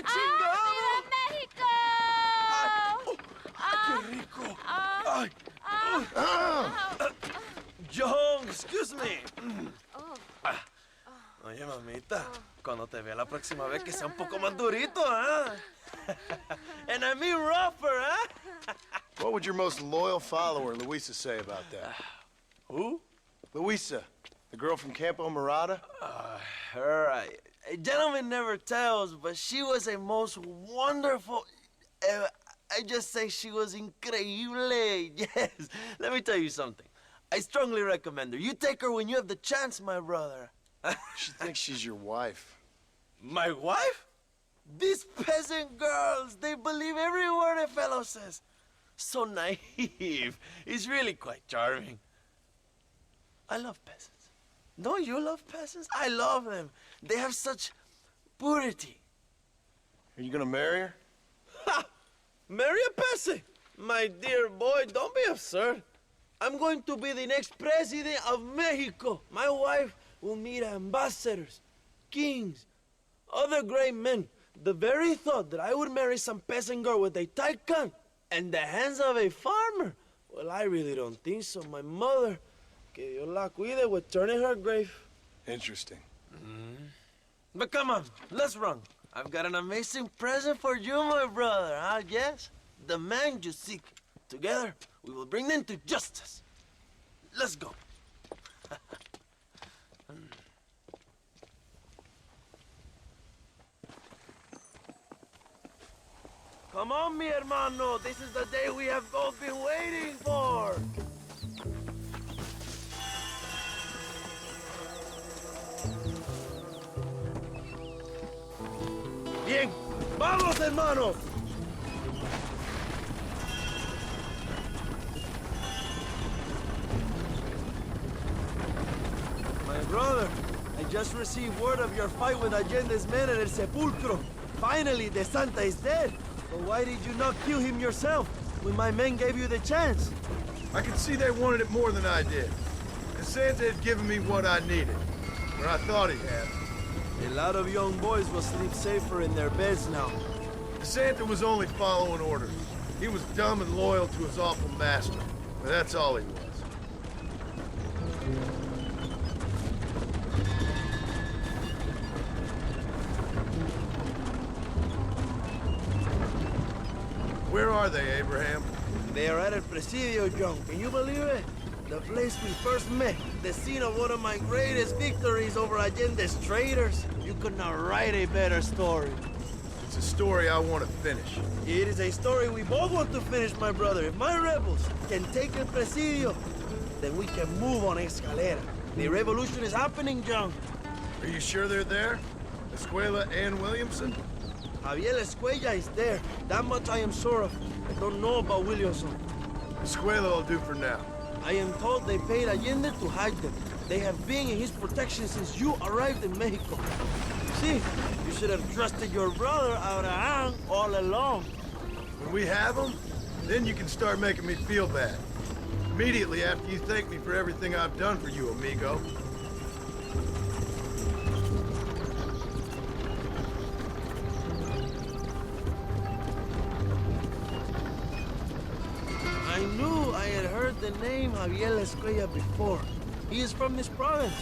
chingado! ¡Viva México! ¡Qué rico! Ay. John, excuse me. Oye, mamita, cuando te vea la próxima vez que sea un poco más durito, ¿ah? And I mean rougher, ¿ah? What would your most loyal follower, Luisa, say about that? Who? Luisa, the girl from Campo Mirada? Her, a gentleman never tells, but she was a most wonderful... I just say she was increíble. Yes. Let me tell you something. I strongly recommend her. You take her when you have the chance, my brother. She thinks she's your wife. My wife? These peasant girls, they believe every word a fellow says. So naive. It's really quite charming. I love peasants. Don't you love peasants? I love them. They have such purity. Are you gonna marry her? Ha! Marry a peasant? My dear boy, don't be absurd. I'm going to be the next president of Mexico. My wife will meet ambassadors, kings, other great men. The very thought that I would marry some peasant girl with a tight gun and the hands of a farmer, well, I really don't think so. My mother, que Dios la cuide, would turn in her grave. Interesting. But come on, let's run. I've got an amazing present for you, my brother, huh? Yes? The man you seek. Together, we will bring them to justice. Let's go. Come on, mi hermano. This is the day we have both been waiting for. Bien. ¡Vamos, hermanos! My brother, I just received word of your fight with Allende's men at El Sepulcro. Finally, the Santa is dead. But why did you not kill him yourself when my men gave you the chance? I could see they wanted it more than I did. And Santa had given me what I needed, or I thought he had. A lot of young boys will sleep safer in their beds now. Santa was only following orders. He was dumb and loyal to his awful master, but that's all he was. Where are they, Abraham? They are at El Presidio, John. Can you believe it? The place we first met, the scene of one of my greatest victories over Allende's traitors. You could not write a better story. It's a story I want to finish. It is a story we both want to finish, my brother. If my rebels can take El Presidio, then we can move on Escalera. The revolution is happening, John. Are you sure they're there? Escuela and Williamson? Javier Escuella is there. That much I am sure of. I don't know about Williamson. Escuela will do for now. I am told they paid Allende to hide them. They have been in his protection since you arrived in Mexico. See, you should have trusted your brother Abraham all along. When we have them, then you can start making me feel bad. Immediately after you thank me for everything I've done for you, amigo. I knew I had heard the name Javier Escuella before. He is from this province.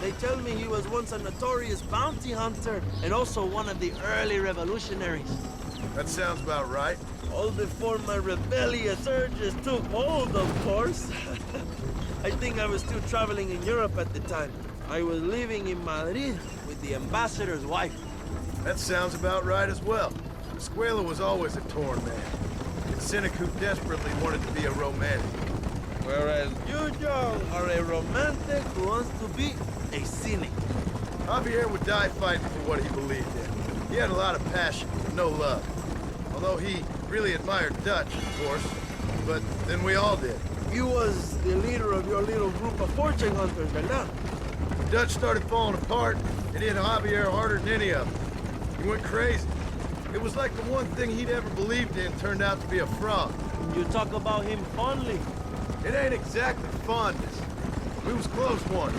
They tell me he was once a notorious bounty hunter and also one of the early revolutionaries. That sounds about right. All before my rebellious urges took hold, of course. I think I was still traveling in Europe at the time. I was living in Madrid with the ambassador's wife. That sounds about right as well. Escuela was always a torn man. A cynic who desperately wanted to be a romantic. Whereas you, John, are a romantic who wants to be a cynic. Javier would die fighting for what he believed in. He had a lot of passion, no love. Although he really admired Dutch, of course. But then we all did. He was the leader of your little group of fortune hunters, ¿verdad? Dutch started falling apart, and hit Javier harder than any of them. He went crazy. It was like the one thing he'd ever believed in turned out to be a fraud. You talk about him fondly. It ain't exactly fondness. We was close once.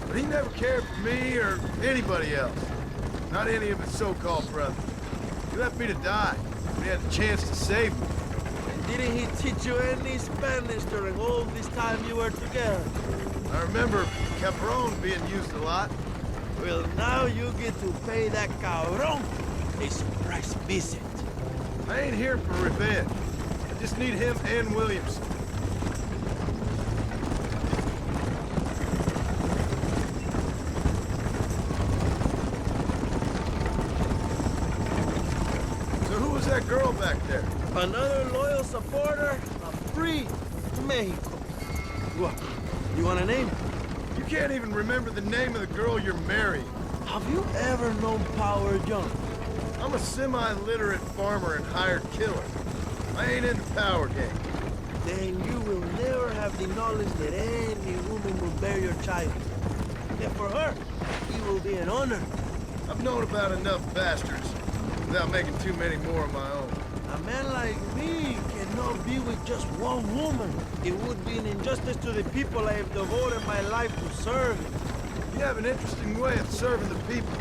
But he never cared for me or anybody else. Not any of his so-called brothers. He left me to die when he had the chance to save me. And didn't he teach you any Spanish during all this time you were together? I remember Cabron being used a lot. Well, now you get to pay that cabron a surprise visit. I ain't here for revenge. I just need him and Williamson. So who was that girl back there? Another loyal supporter of free Mexico. What? You want a name? You can't even remember the name of the girl you're marrying. Have you ever known Power John? I'm a semi-literate farmer and hired killer. I ain't in the power game. Then you will never have the knowledge that any woman will bear your child. And for her, it will be an honor. I've known about enough bastards without making too many more of my own. A man like me cannot be with just one woman. It would be an injustice to the people I have devoted my life to serve. You have an interesting way of serving the people.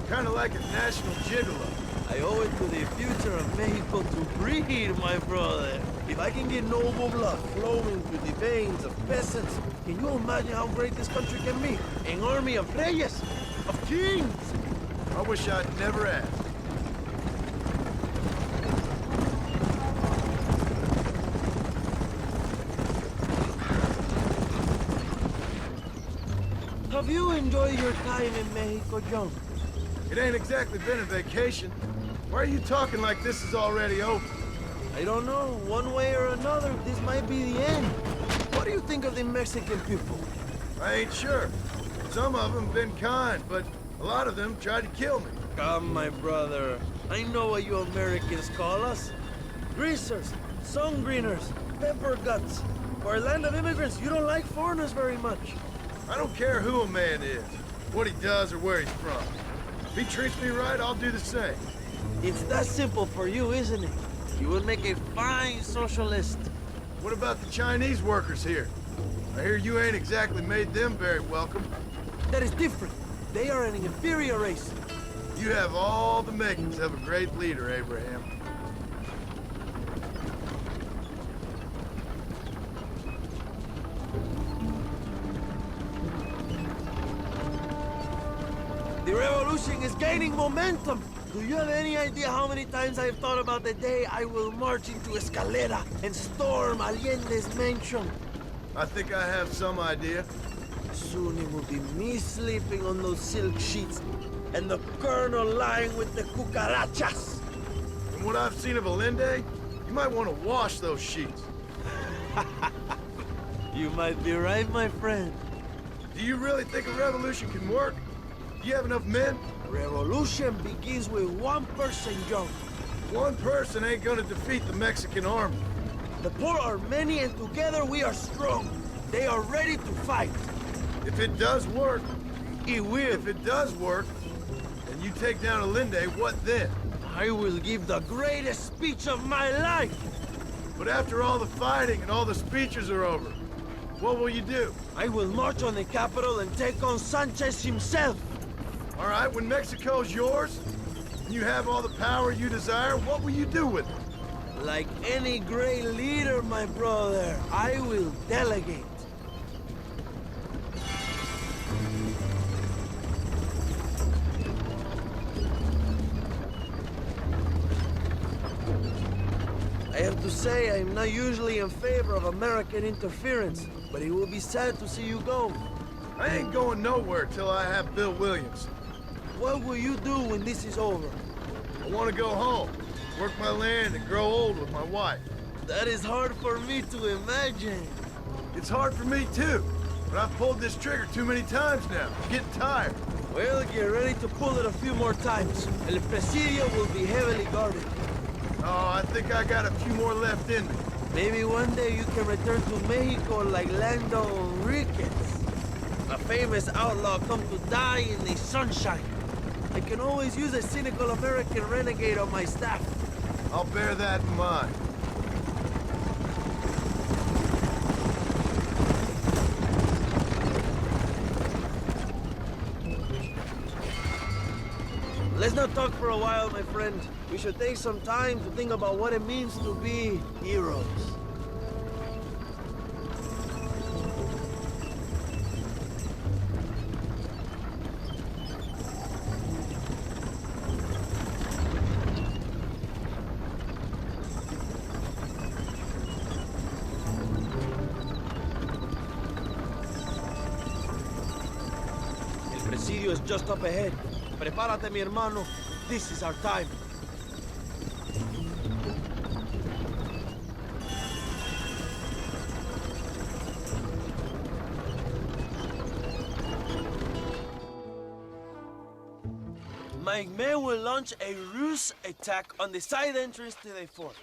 Kind of like a national gigolo. I owe it to the future of Mexico to breed, my brother. If I can get noble blood flowing through the veins of peasants, can you imagine how great this country can be? An army of reyes, of kings. I wish I'd never asked. Have you enjoyed your time in Mexico, John? It ain't exactly been a vacation. Why are you talking like this is already over? I don't know. One way or another, this might be the end. What do you think of the Mexican people? I ain't sure. Some of them been kind, but a lot of them tried to kill me. Come, my brother. I know what you Americans call us. Greasers, sun greeners, pepper guts. For a land of immigrants, you don't like foreigners very much. I don't care who a man is, what he does or where he's from. If he treats me right, I'll do the same. It's that simple for you, isn't it? You would make a fine socialist. What about the Chinese workers here? I hear you ain't exactly made them very welcome. That is different. They are an inferior race. You have all the makings of a great leader, Abraham. The revolution is gaining momentum. Do you have any idea how many times I've thought about the day I will march into Escalera and storm Allende's mansion? I think I have some idea. Soon it will be me sleeping on those silk sheets and the colonel lying with the cucarachas. From what I've seen of Allende, you might want to wash those sheets. You might be right, my friend. Do you really think a revolution can work? Do you have enough men? Revolution begins with one person, John. One person ain't gonna defeat the Mexican army. The poor are many and together we are strong. They are ready to fight. If it does work, It will. if it does work, and you take down Allende, what then? I will give the greatest speech of my life. But after all the fighting and all the speeches are over, what will you do? I will march on the capital and take on Sanchez himself. All right, when Mexico's yours, and you have all the power you desire, what will you do with it? Like any great leader, my brother, I will delegate. I have to say, I'm not usually in favor of American interference, but it will be sad to see you go. I ain't going nowhere till I have Bill Williams. What will you do when this is over? I want to go home, work my land, and grow old with my wife. That is hard for me to imagine. It's hard for me too, but I've pulled this trigger too many times now. I'm getting tired. Well, get ready to pull it a few more times. El Presidio will be heavily guarded. Oh, I think I got a few more left in me. Maybe one day you can return to Mexico like Lando Enriquez. A famous outlaw come to die in the sunshine. I can always use a cynical American renegade on my staff. I'll bear that in mind. Let's not talk for a while, my friend. We should take some time to think about what it means to be heroes. El Presidio is just up ahead. Prepárate, mi hermano. This is our time. My men will launch a ruse attack on the side entrance to the fort.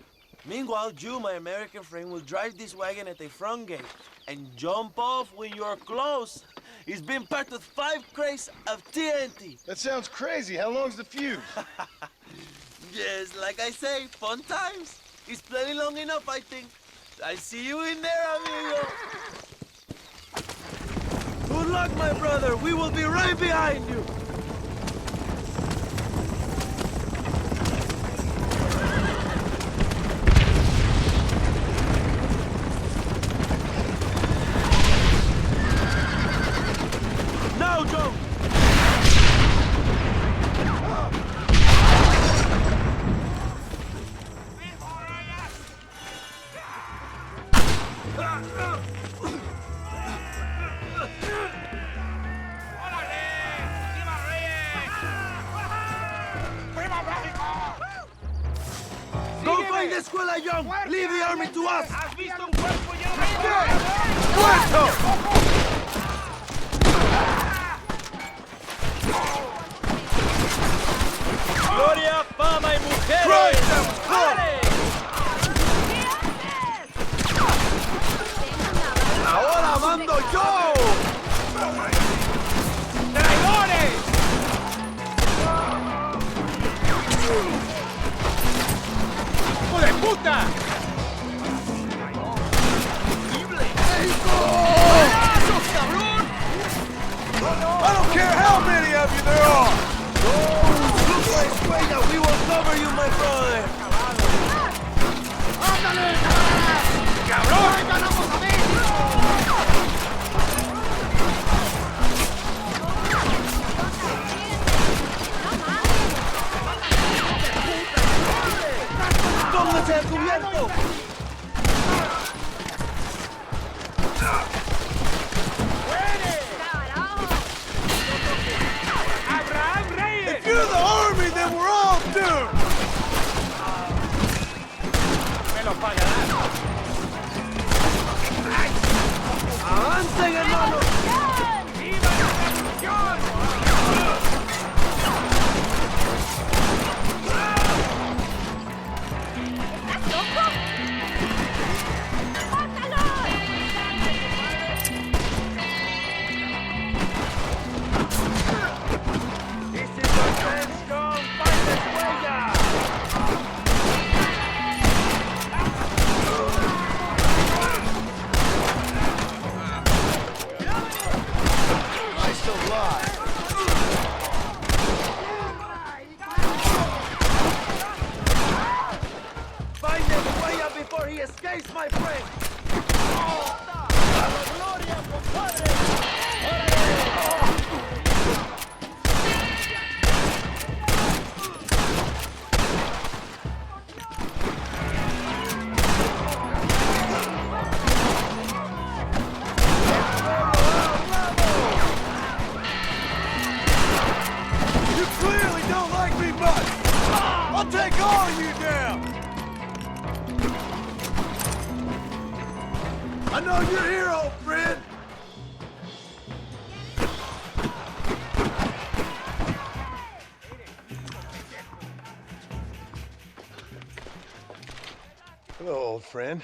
Meanwhile, you, my American friend, will drive this wagon at the front gate and jump off when you're close. It's been packed with 5 crates of TNT. That sounds crazy. How long's the fuse? Yes, like I say, fun times. It's plenty long enough, I think. I see you in there, amigo. Good luck, my brother. We will be right behind you. Now, Joe. Go find the escuela, Young. Leave the army to us. ¿Has visto un cuerpo lleno de ¡Muerto! gloria, fama y mujeres! Christ, that was close! Ahora mando yo. ¡Traidores! ¡Hijo de puta! I don't care how many of you there are! We will cover you, my brother. ¡Póngase al cubierto! If you're the army, then we're all doomed! ¡Me lo pagarán! ¡Avancen, hermano! ¡Viva la revolución! This is our friend Strong. Find the escuela. I still lie. Find the escuela before he escapes, my friend. You clearly don't like me much! I'll take all of you down! I know you're here, old friend! Hello, old friend.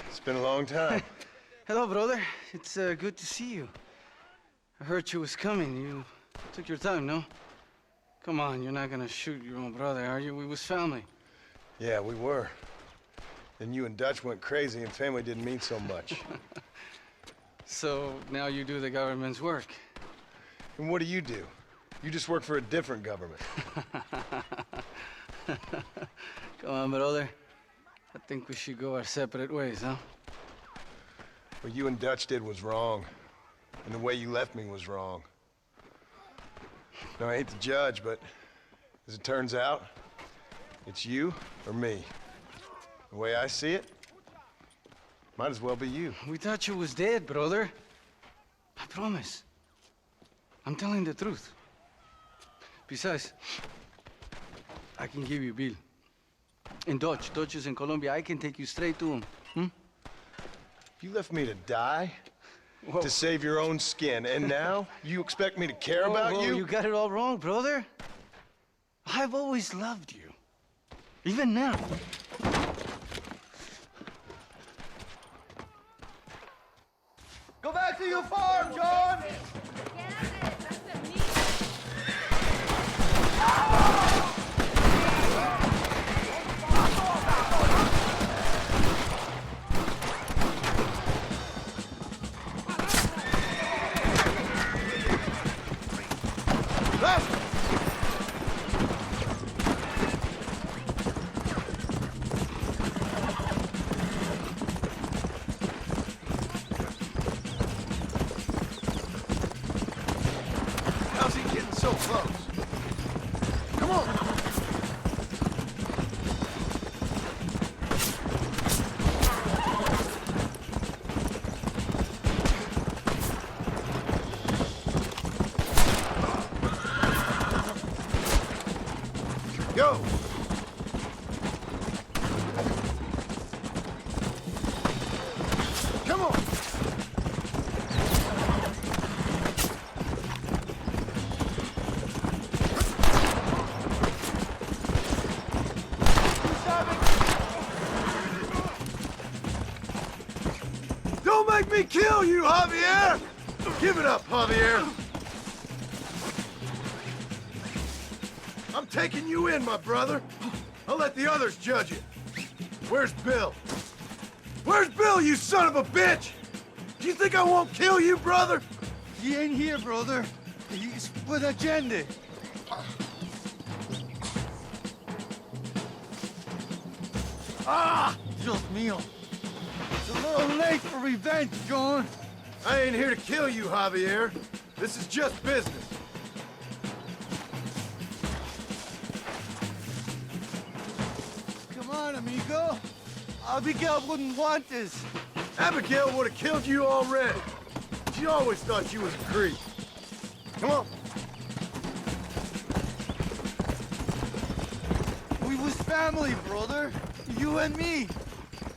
It's been a long time. Hello, brother. It's good to see you. I heard you was coming. You took your time, no? Come on, you're not gonna shoot your own brother, are you? We was family. Yeah, we were. Then you and Dutch went crazy and family didn't mean so much. So now you do the government's work. And what do? You just work for a different government. Come on, brother. I think we should go our separate ways, huh? What you and Dutch did was wrong. And the way you left me was wrong. Now, I hate to judge, but as it turns out, it's you or me. The way I see it, might as well be you. We thought you was dead, brother. I promise. I'm telling the truth. Besides, I can give you Bill. And Dutch. Dutch is in Colombia. I can take you straight to him. You left me to die Whoa. to save your own skin, and now you expect me to care about Whoa, you? You got it all wrong, brother. I've always loved you. Even now. Go back to your farm, John! How's he getting so close? Come on! Go! Come on! Don't make me kill you, Javier! Give it up, Javier! I'm taking you in, my brother. I'll let the others judge you. Where's Bill? Where's Bill, you son of a bitch? Do you think I won't kill you, brother? He ain't here, brother. He's with Agenda. Ah! Dios mío. It's a little late for revenge, John. I ain't here to kill you, Javier. This is just business. Come on, amigo. Abigail wouldn't want this. Abigail would have killed you already. She always thought you was a creep. Come on. We was family, brother. You and me.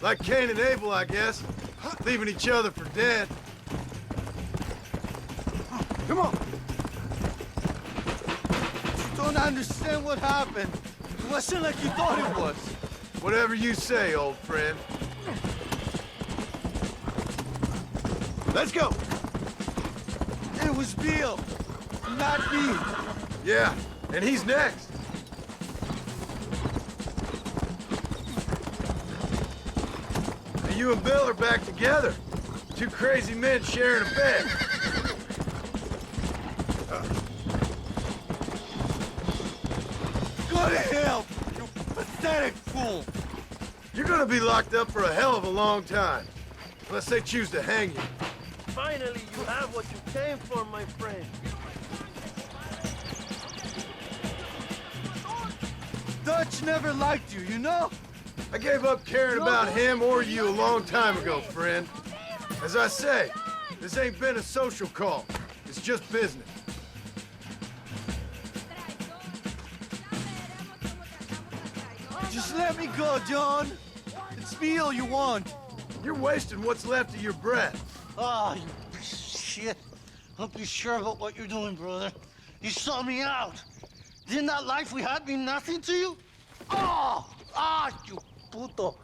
Like Cain and Abel, I guess. Leaving each other for dead. Come on. You don't understand what happened. It wasn't like you thought it was. Whatever you say, old friend. Let's go. It was Bill, not me. Yeah, and he's next. And you and Bill are back together. Two crazy men sharing a bed. Go to hell, you pathetic fool. You're gonna be locked up for a hell of a long time. Unless they choose to hang you. Finally, you have what you came for, my friend. Dutch never liked you, you know? I gave up caring about him or you a long time ago, friend. As I say, this ain't been a social call. It's just business. Just let me go, John. It's me all you want. You're wasting what's left of your breath. Ah, you piece of shit. Don't be sure about what you're doing, brother. You saw me out. Didn't that life we had mean nothing to you? Oh! Ah, you puto.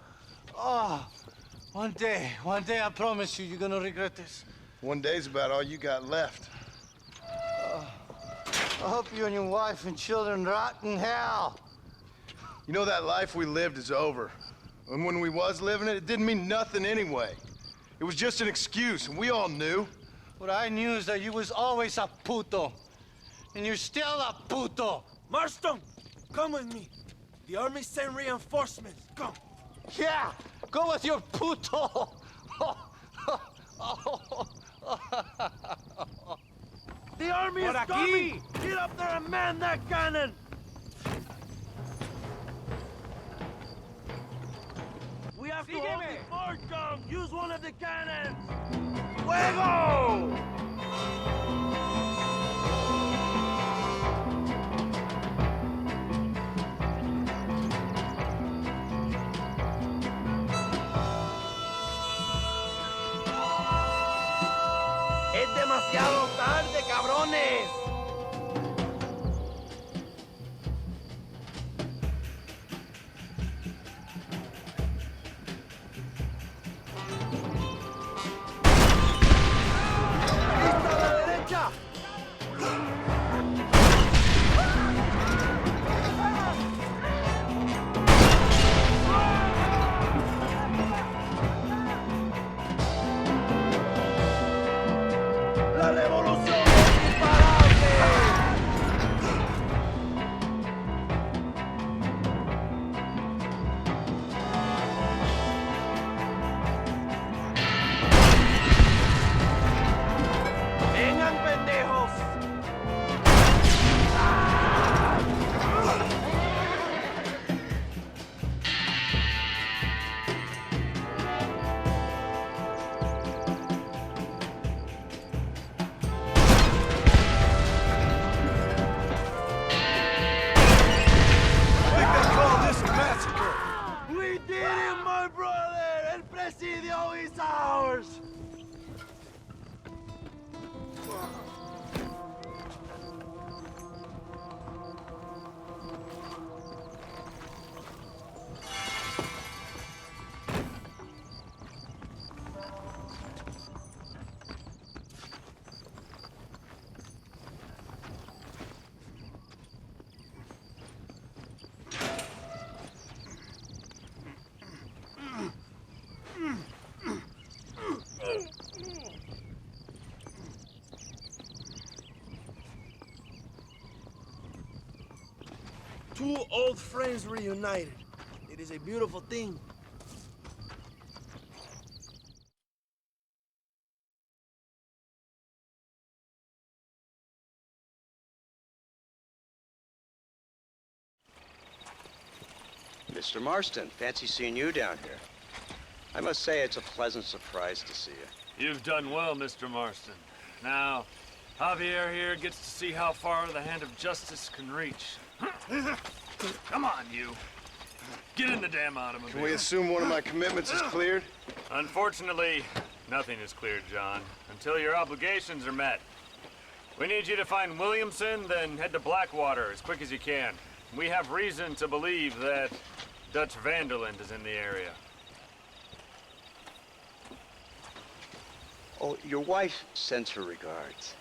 Oh. One day, I promise you, you're gonna regret this. One day's about all you got left. I hope you and your wife and children rot in hell. You know, that life we lived is over. And when we was living it, it didn't mean nothing anyway. It was just an excuse, and we all knew. What I knew is that you was always a puto. And you're still a puto. Marston, come with me. The army sent reinforcements. Come. Yeah, go with your puto. The army is Por aquí. coming! Get up there and man that cannon! We have to hold Sígueme. the fort, Tom! Use one of the cannons! Fuego! ¡Es demasiado tarde, cabrones! ¡Listo a la derecha! ¡La revolución es imparable! ¡Vengan, pendejos! I think they call this a massacre. We did it, my brother! El Presidio is ours! Two old friends reunited. It is a beautiful thing. Mr. Marston, fancy seeing you down here. I must say it's a pleasant surprise to see you. You've done well, Mr. Marston. Now, Javier here gets to see how far the hand of justice can reach. Come on, you. Get in the damn automobile. Can we assume one of my commitments is cleared? Unfortunately, nothing is cleared, John, until your obligations are met. We need you to find Williamson, then head to Blackwater as quick as you can. We have reason to believe that Dutch Vanderland is in the area. Oh, your wife sends her regards.